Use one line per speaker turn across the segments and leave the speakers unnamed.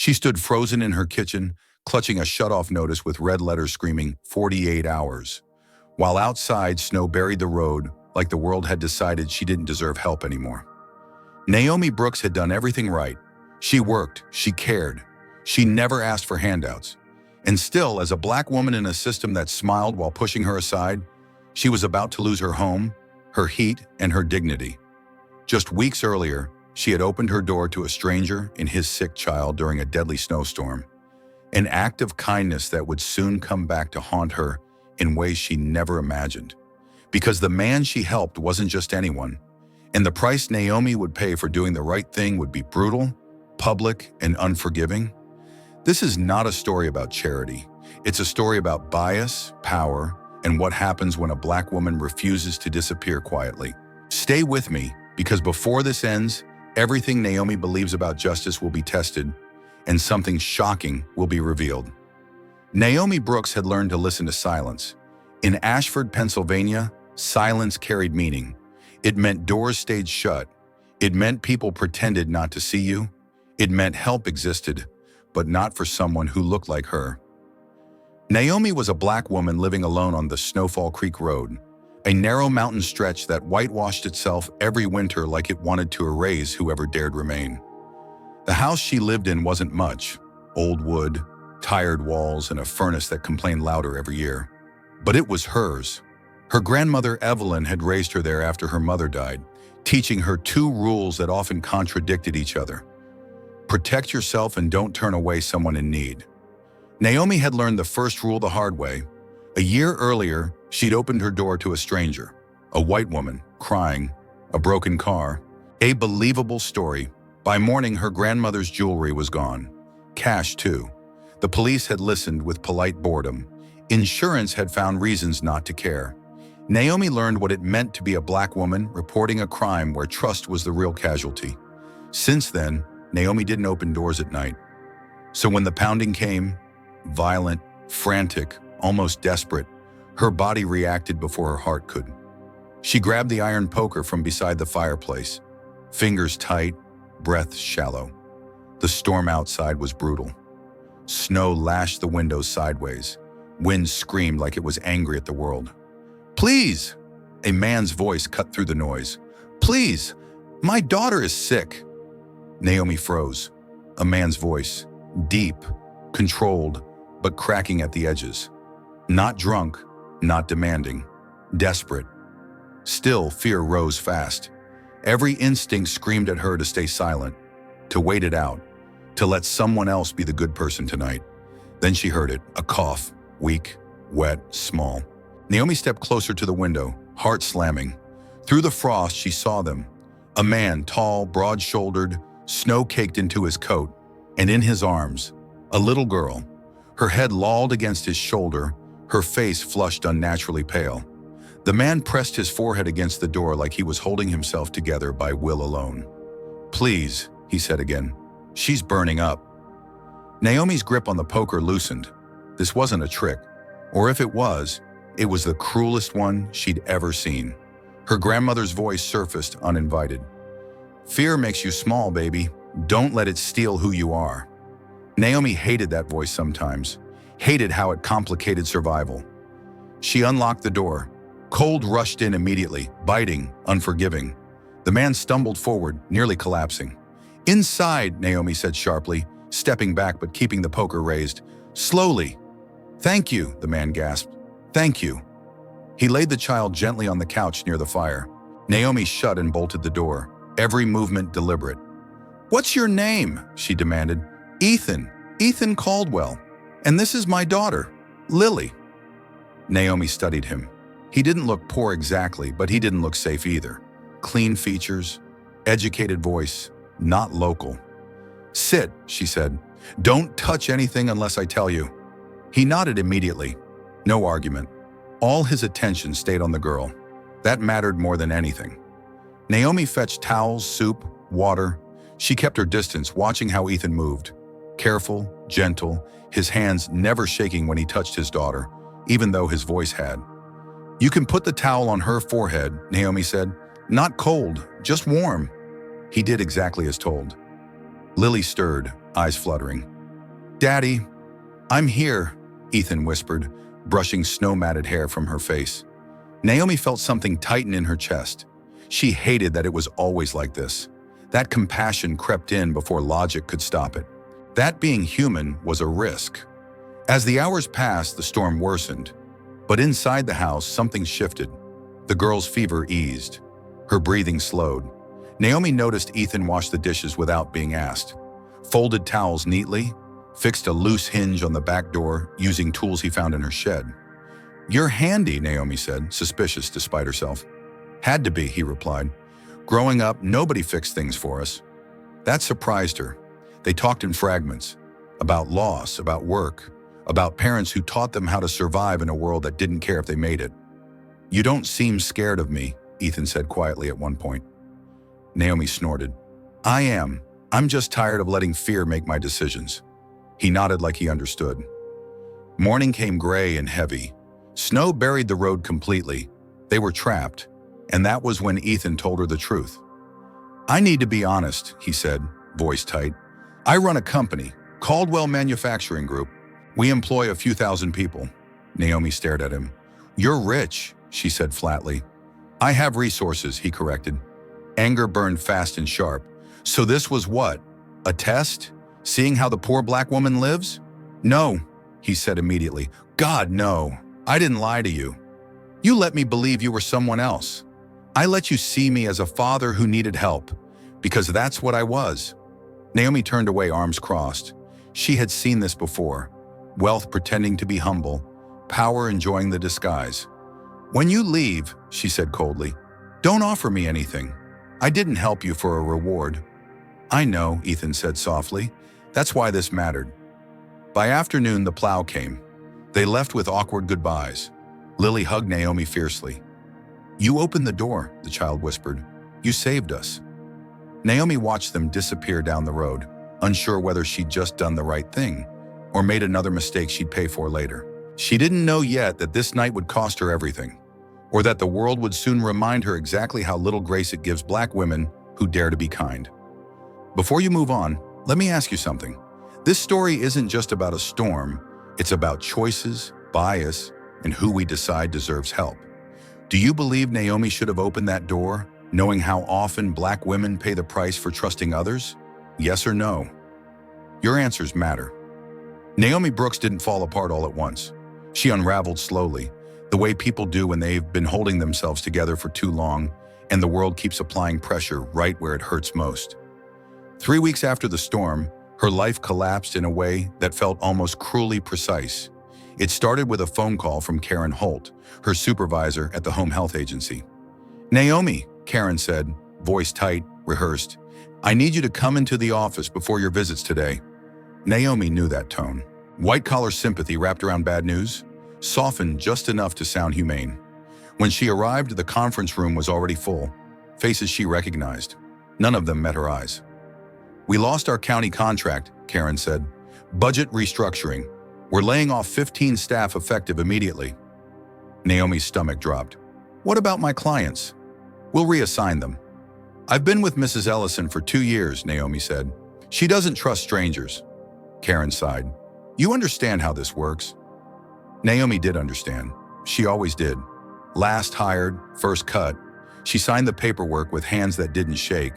She stood frozen in her kitchen, clutching a shut-off notice with red letters screaming 48 hours. While outside, snow buried the road like the world had decided she didn't deserve help anymore. Naomi Brooks had done everything right. She worked, she cared, she never asked for handouts. And still, as a black woman in a system that smiled while pushing her aside, she was about to lose her home, her heat, and her dignity. Just weeks earlier, she had opened her door to a stranger and his sick child during a deadly snowstorm. An act of kindness that would soon come back to haunt her in ways she never imagined. Because the man she helped wasn't just anyone, and the price Naomi would pay for doing the right thing would be brutal, public, and unforgiving. This is not a story about charity. It's a story about bias, power, and what happens when a black woman refuses to disappear quietly. Stay with me, because before this ends, everything Naomi believes about justice will be tested, and something shocking will be revealed. Naomi Brooks had learned to listen to silence. In Ashford, Pennsylvania, silence carried meaning. It meant doors stayed shut. It meant people pretended not to see you. It meant help existed, but not for someone who looked like her. Naomi was a black woman living alone on the Snowfall Creek Road, a narrow mountain stretch that whitewashed itself every winter like it wanted to erase whoever dared remain. The house she lived in wasn't much: old wood, tired walls, and a furnace that complained louder every year. But it was hers. Her grandmother Evelyn had raised her there after her mother died, teaching her two rules that often contradicted each other. Protect yourself and don't turn away someone in need. Naomi had learned the first rule the hard way. A year earlier, she'd opened her door to a stranger, a white woman, crying, a broken car, a believable story. By morning, her grandmother's jewelry was gone. Cash, too. The police had listened with polite boredom. Insurance had found reasons not to care. Naomi learned what it meant to be a black woman reporting a crime where trust was the real casualty. Since then, Naomi didn't open doors at night. So when the pounding came, violent, frantic, almost desperate, her body reacted before her heart could. She grabbed the iron poker from beside the fireplace, fingers tight, breath shallow. The storm outside was brutal. Snow lashed the windows sideways. Wind screamed like it was angry at the world. "Please!" A man's voice cut through the noise. "Please! My daughter is sick!" Naomi froze. A man's voice, deep, controlled, but cracking at the edges. Not drunk, not demanding, desperate. Still, fear rose fast. Every instinct screamed at her to stay silent, to wait it out, to let someone else be the good person tonight. Then she heard it, a cough, weak, wet, small. Naomi stepped closer to the window, heart slamming. Through the frost, she saw them. A man, tall, broad-shouldered, snow-caked into his coat, and in his arms, a little girl. Her head lolled against his shoulder, her face flushed unnaturally pale. The man pressed his forehead against the door like he was holding himself together by will alone. "Please," he said again. "She's burning up." Naomi's grip on the poker loosened. This wasn't a trick, or if it was the cruelest one she'd ever seen. Her grandmother's voice surfaced uninvited. "Fear makes you small, baby. Don't let it steal who you are." Naomi hated that voice sometimes, hated how it complicated survival. She unlocked the door. Cold rushed in immediately, biting, unforgiving. The man stumbled forward, nearly collapsing. "Inside," Naomi said sharply, stepping back but keeping the poker raised. "Slowly." "Thank you," the man gasped. "Thank you." He laid the child gently on the couch near the fire. Naomi shut and bolted the door, every movement deliberate. "What's your name?" she demanded. "Ethan. Ethan Caldwell. And this is my daughter, Lily." Naomi studied him. He didn't look poor exactly, but he didn't look safe either. Clean features, educated voice, not local. "Sit," she said. "Don't touch anything unless I tell you." He nodded immediately. No argument. All his attention stayed on the girl. That mattered more than anything. Naomi fetched towels, soup, water. She kept her distance, watching how Ethan moved. Careful, gentle, his hands never shaking when he touched his daughter, even though his voice had. "You can put the towel on her forehead," Naomi said. "Not cold, just warm." He did exactly as told. Lily stirred, eyes fluttering. "Daddy, I'm here," Ethan whispered, brushing snow-matted hair from her face. Naomi felt something tighten in her chest. She hated that it was always like this. That compassion crept in before logic could stop it. That being human was a risk. As the hours passed, the storm worsened. But inside the house, something shifted. The girl's fever eased. Her breathing slowed. Naomi noticed Ethan wash the dishes without being asked. Folded towels neatly, fixed a loose hinge on the back door using tools he found in her shed. "You're handy," Naomi said, suspicious despite herself. "Had to be," he replied. "Growing up, nobody fixed things for us." That surprised her. They talked in fragments, about loss, about work, about parents who taught them how to survive in a world that didn't care if they made it. "You don't seem scared of me," Ethan said quietly at one point. Naomi snorted. "I am. I'm just tired of letting fear make my decisions." He nodded like he understood. Morning came gray and heavy. Snow buried the road completely. They were trapped, and that was when Ethan told her the truth. "I need to be honest," he said, voice tight. "I run a company, Caldwell Manufacturing Group. We employ a few thousand people." Naomi stared at him. "You're rich," she said flatly. "I have resources," he corrected. Anger burned fast and sharp. "So this was what? A test? Seeing how the poor black woman lives?" "No," he said immediately. "God, no. I didn't lie to you. You let me believe you were someone else. I let you see me as a father who needed help, because that's what I was." Naomi turned away, arms crossed. She had seen this before. Wealth pretending to be humble, power enjoying the disguise. "When you leave," she said coldly, "don't offer me anything. I didn't help you for a reward." "I know," Ethan said softly. "That's why this mattered." By afternoon, the plow came. They left with awkward goodbyes. Lily hugged Naomi fiercely. "You opened the door," the child whispered. "You saved us." Naomi watched them disappear down the road, unsure whether she'd just done the right thing or made another mistake she'd pay for later. She didn't know yet that this night would cost her everything, or that the world would soon remind her exactly how little grace it gives black women who dare to be kind. Before you move on, let me ask you something. This story isn't just about a storm, it's about choices, bias, and who we decide deserves help. Do you believe Naomi should have opened that door, knowing how often black women pay the price for trusting others? Yes or no? Your answers matter. Naomi Brooks didn't fall apart all at once. She unraveled slowly, the way people do when they've been holding themselves together for too long and the world keeps applying pressure right where it hurts most. 3 weeks after the storm, her life collapsed in a way that felt almost cruelly precise. It started with a phone call from Karen Holt, her supervisor at the home health agency. "Naomi," Karen said, voice tight, rehearsed, "I need you to come into the office before your visits today." Naomi knew that tone. White-collar sympathy wrapped around bad news, softened just enough to sound humane. When she arrived, the conference room was already full, faces she recognized. None of them met her eyes. "We lost our county contract," Karen said. "Budget restructuring. We're laying off 15 staff effective immediately." Naomi's stomach dropped. "What about my clients?" "We'll reassign them." "I've been with Mrs. Ellison for 2 years," Naomi said. "She doesn't trust strangers." Karen sighed. "You understand how this works." Naomi did understand. She always did. Last hired, first cut. She signed the paperwork with hands that didn't shake.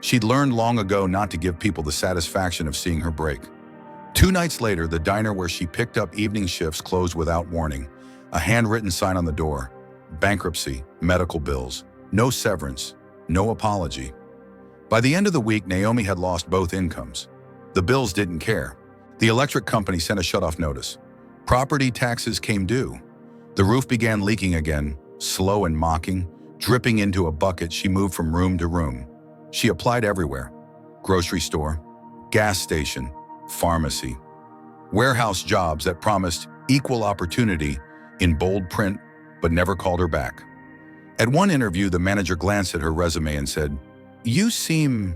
She'd learned long ago not to give people the satisfaction of seeing her break. 2 nights later, the diner where she picked up evening shifts closed without warning. A handwritten sign on the door. Bankruptcy, medical bills, no severance, no apology. By the end of the week, Naomi had lost both incomes. The bills didn't care. The electric company sent a shutoff notice. Property taxes came due. The roof began leaking again, slow and mocking, dripping into a bucket. She moved from room to room. She applied everywhere. Grocery store, gas station, pharmacy. Warehouse jobs that promised equal opportunity in bold print, but never called her back. At one interview, the manager glanced at her resume and said, "You seem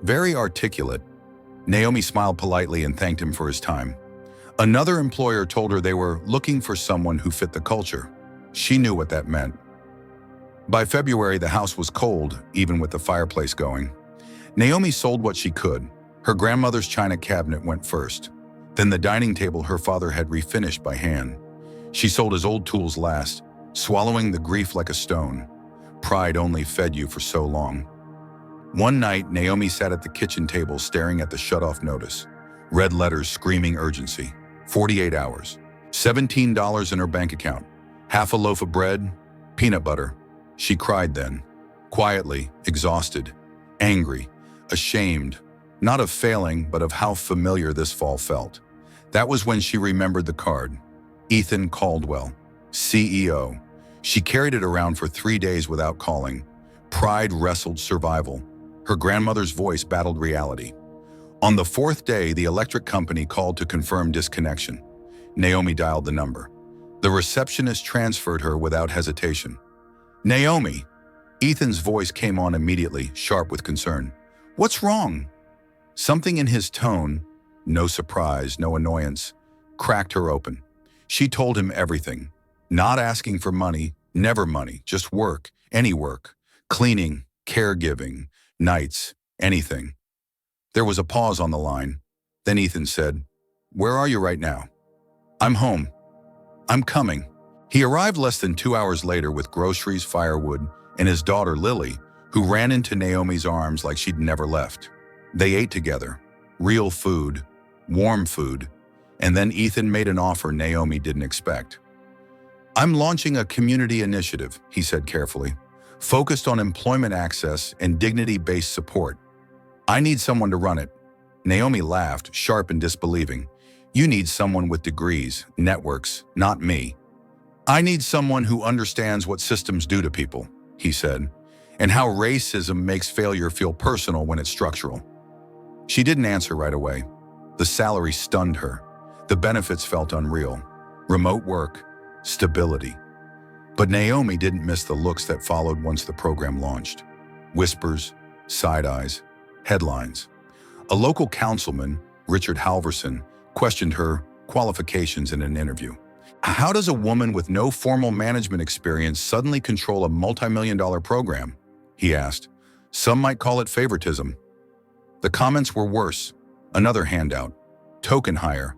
very articulate." Naomi smiled politely and thanked him for his time. Another employer told her they were looking for someone who fit the culture. She knew what that meant. By February, the house was cold, even with the fireplace going. Naomi sold what she could. Her grandmother's china cabinet went first. Then the dining table her father had refinished by hand. She sold his old tools last, swallowing the grief like a stone. Pride only fed you for so long. One night, Naomi sat at the kitchen table staring at the shut-off notice. Red letters screaming urgency. 48 hours. $17 in her bank account. Half a loaf of bread, peanut butter. She cried then. Quietly, exhausted, angry, ashamed, not of failing, but of how familiar this fall felt. That was when she remembered the card. Ethan Caldwell, CEO. She carried it around for 3 days without calling. Pride wrestled survival. Her grandmother's voice battled reality. On the 4th day, the electric company called to confirm disconnection. Naomi dialed the number. The receptionist transferred her without hesitation. Naomi! Ethan's voice came on immediately, sharp with concern. What's wrong? Something in his tone, no surprise, no annoyance, cracked her open. She told him everything. Not asking for money, never money, just work, any work. Cleaning, caregiving, nights, anything. There was a pause on the line. Then Ethan said, Where are you right now? I'm home. I'm coming. He arrived less than 2 hours later with groceries, firewood, and his daughter Lily, who ran into Naomi's arms like she'd never left. They ate together. Real food, warm food, and then Ethan made an offer Naomi didn't expect. I'm launching a community initiative, he said carefully, focused on employment access and dignity-based support. I need someone to run it. Naomi laughed, sharp and disbelieving. You need someone with degrees, networks, not me. I need someone who understands what systems do to people, he said, and how racism makes failure feel personal when it's structural. She didn't answer right away. The salary stunned her. The benefits felt unreal. Remote work, stability. But Naomi didn't miss the looks that followed once the program launched. Whispers, side eyes, headlines. A local councilman, Richard Halverson, questioned her qualifications in an interview. How does a woman with no formal management experience suddenly control a multi-million-dollar program? He asked. Some might call it favoritism. The comments were worse. Another handout. Token hire.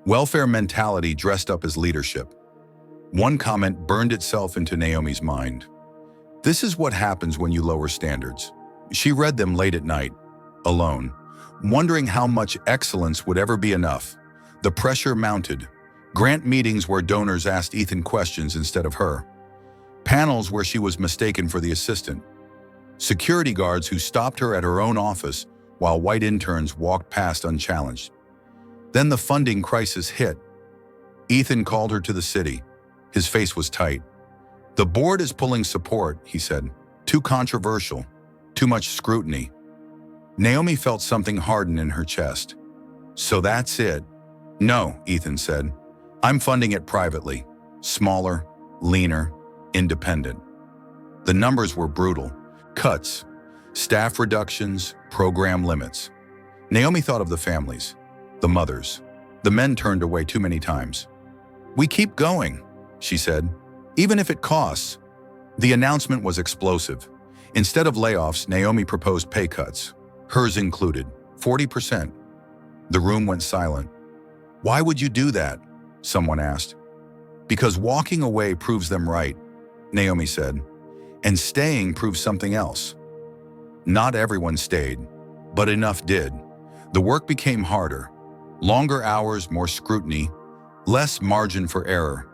Welfare mentality dressed up as leadership. One comment burned itself into Naomi's mind. This is what happens when you lower standards. She read them late at night, alone, wondering how much excellence would ever be enough. The pressure mounted. Grant meetings where donors asked Ethan questions instead of her. Panels where she was mistaken for the assistant. Security guards who stopped her at her own office while white interns walked past unchallenged. Then the funding crisis hit. Ethan called her to the city. His face was tight. The board is pulling support, he said. Too controversial. Too much scrutiny. Naomi felt something harden in her chest. So that's it? No, Ethan said. I'm funding it privately. Smaller, leaner, independent. The numbers were brutal. Cuts, staff reductions, program limits. Naomi thought of the families, the mothers. The men turned away too many times. We keep going, she said, even if it costs. The announcement was explosive. Instead of layoffs, Naomi proposed pay cuts, hers included, 40%. The room went silent. Why would you do that? Someone asked. Because walking away proves them right, Naomi said, and staying proves something else. Not everyone stayed, but enough did. The work became harder. Longer hours, more scrutiny, less margin for error.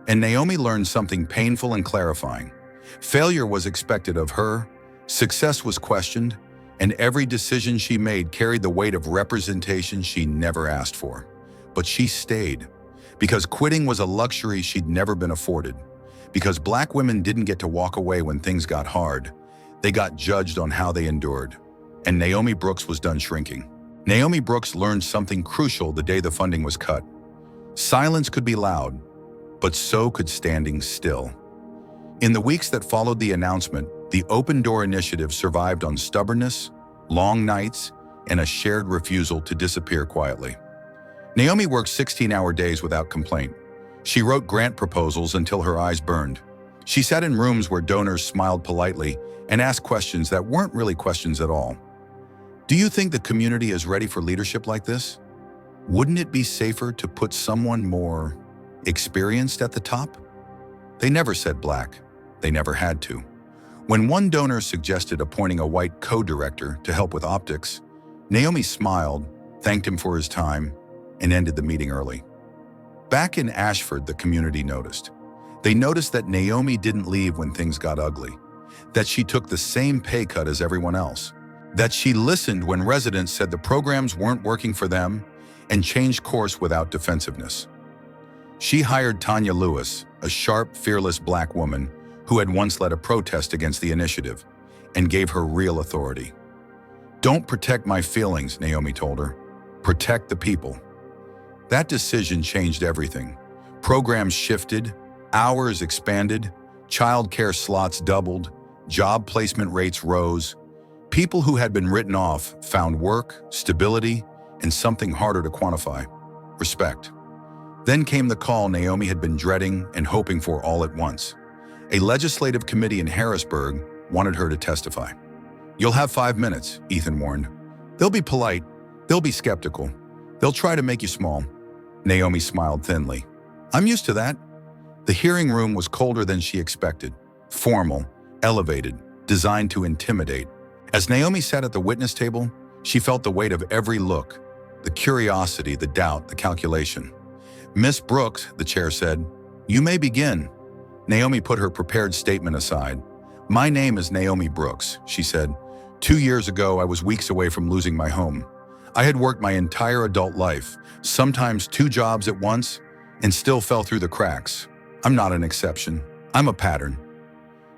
And Naomi learned something painful and clarifying. Failure was expected of her, success was questioned, and every decision she made carried the weight of representation she never asked for. But she stayed, because quitting was a luxury she'd never been afforded. Because Black women didn't get to walk away when things got hard. They got judged on how they endured. And Naomi Brooks was done shrinking. Naomi Brooks learned something crucial the day the funding was cut. Silence could be loud, but so could standing still. In the weeks that followed the announcement, the Open Door Initiative survived on stubbornness, long nights, and a shared refusal to disappear quietly. Naomi worked 16-hour days without complaint. She wrote grant proposals until her eyes burned. She sat in rooms where donors smiled politely and asked questions that weren't really questions at all. Do you think the community is ready for leadership like this? Wouldn't it be safer to put someone more experienced at the top? They never said black. They never had to. When one donor suggested appointing a white co-director to help with optics, Naomi smiled, thanked him for his time, and ended the meeting early. Back in Ashford, the community noticed. They noticed that Naomi didn't leave when things got ugly, that she took the same pay cut as everyone else, that she listened when residents said the programs weren't working for them, and changed course without defensiveness. She hired Tanya Lewis, a sharp, fearless black woman who had once led a protest against the initiative, and gave her real authority. "Don't protect my feelings," Naomi told her. "Protect the people." That decision changed everything. Programs shifted, hours expanded, childcare slots doubled, job placement rates rose. People who had been written off found work, stability, and something harder to quantify: respect. Then came the call Naomi had been dreading and hoping for all at once. A legislative committee in Harrisburg wanted her to testify. "You'll have 5 minutes," Ethan warned. "They'll be polite. They'll be skeptical. They'll try to make you small." Naomi smiled thinly. "I'm used to that." The hearing room was colder than she expected. Formal, elevated, designed to intimidate. As Naomi sat at the witness table, she felt the weight of every look, the curiosity, the doubt, the calculation. "Miss Brooks," the chair said, "you may begin." Naomi put her prepared statement aside. "My name is Naomi Brooks," she said. 2 years ago, I was weeks away from losing my home. I had worked my entire adult life, sometimes 2 jobs at once, and still fell through the cracks. I'm not an exception. I'm a pattern."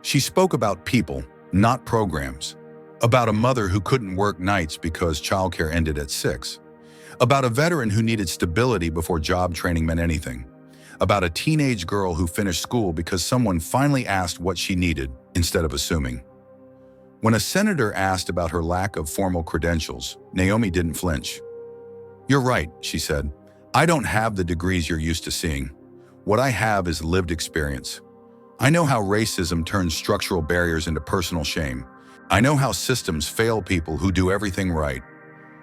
She spoke about people, not programs. About a mother who couldn't work nights because childcare ended at 6. About a veteran who needed stability before job training meant anything. About a teenage girl who finished school because someone finally asked what she needed instead of assuming. When a senator asked about her lack of formal credentials, Naomi didn't flinch. "You're right," she said. "I don't have the degrees you're used to seeing. What I have is lived experience. I know how racism turns structural barriers into personal shame. I know how systems fail people who do everything right.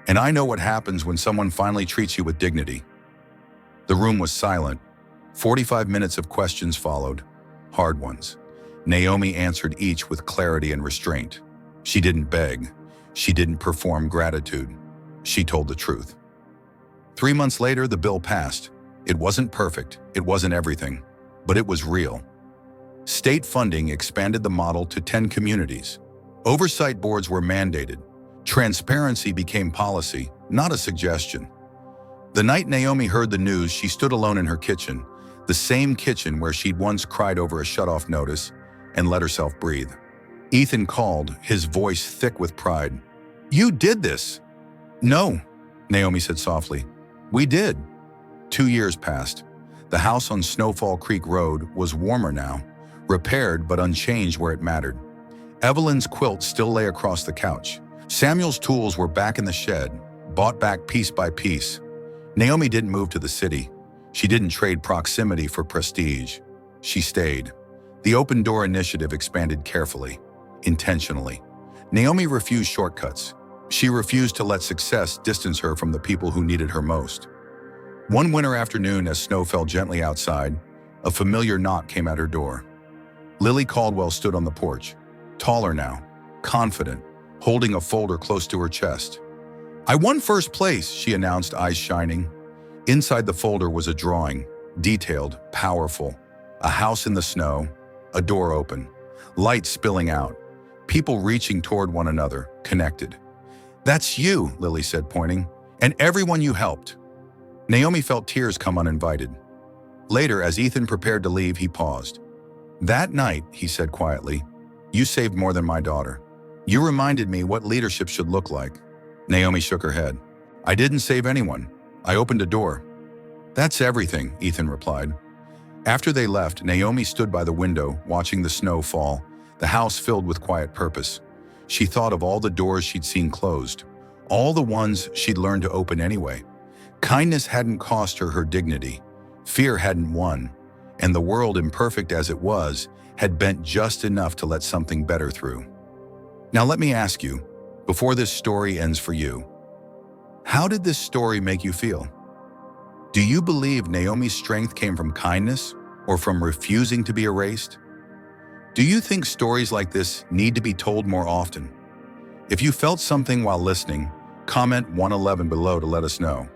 And I know what happens when someone finally treats you with dignity." The room was silent. 45 minutes of questions followed, hard ones. Naomi answered each with clarity and restraint. She didn't beg. She didn't perform gratitude. She told the truth. 3 months later, the bill passed. It wasn't perfect. It wasn't everything. But it was real. State funding expanded the model to 10 communities. Oversight boards were mandated. Transparency became policy, not a suggestion. The night Naomi heard the news, she stood alone in her kitchen, the same kitchen where she'd once cried over a shutoff notice, and let herself breathe. Ethan called, his voice thick with pride. "You did this!" "No," Naomi said softly. "We did." 2 years passed. The house on Snowfall Creek Road was warmer now, repaired but unchanged where it mattered. Evelyn's quilt still lay across the couch. Samuel's tools were back in the shed, bought back piece by piece. Naomi didn't move to the city. She didn't trade proximity for prestige. She stayed. The Open Door Initiative expanded carefully, intentionally. Naomi refused shortcuts. She refused to let success distance her from the people who needed her most. One winter afternoon, as snow fell gently outside, a familiar knock came at her door. Lily Caldwell stood on the porch, taller now, confident, holding a folder close to her chest. "I won first place," she announced, eyes shining. Inside the folder was a drawing, detailed, powerful. A house in the snow, a door open, light spilling out, people reaching toward one another, connected. "That's you," Lily said, pointing, "and everyone you helped." Naomi felt tears come uninvited. Later, as Ethan prepared to leave, he paused. "That night," he said quietly, "you saved more than my daughter. You reminded me what leadership should look like." Naomi shook her head. "I didn't save anyone. I opened a door." "That's everything," Ethan replied. After they left, Naomi stood by the window, watching the snow fall, the house filled with quiet purpose. She thought of all the doors she'd seen closed, all the ones she'd learned to open anyway. Kindness hadn't cost her her dignity. Fear hadn't won. And the world, imperfect as it was, had bent just enough to let something better through. Now let me ask you, before this story ends for you, how did this story make you feel? Do you believe Naomi's strength came from kindness or from refusing to be erased? Do you think stories like this need to be told more often? If you felt something while listening, comment 111 below to let us know.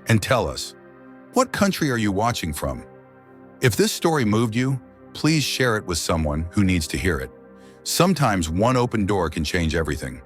And tell us, what country are you watching from? If this story moved you, please share it with someone who needs to hear it. Sometimes one open door can change everything.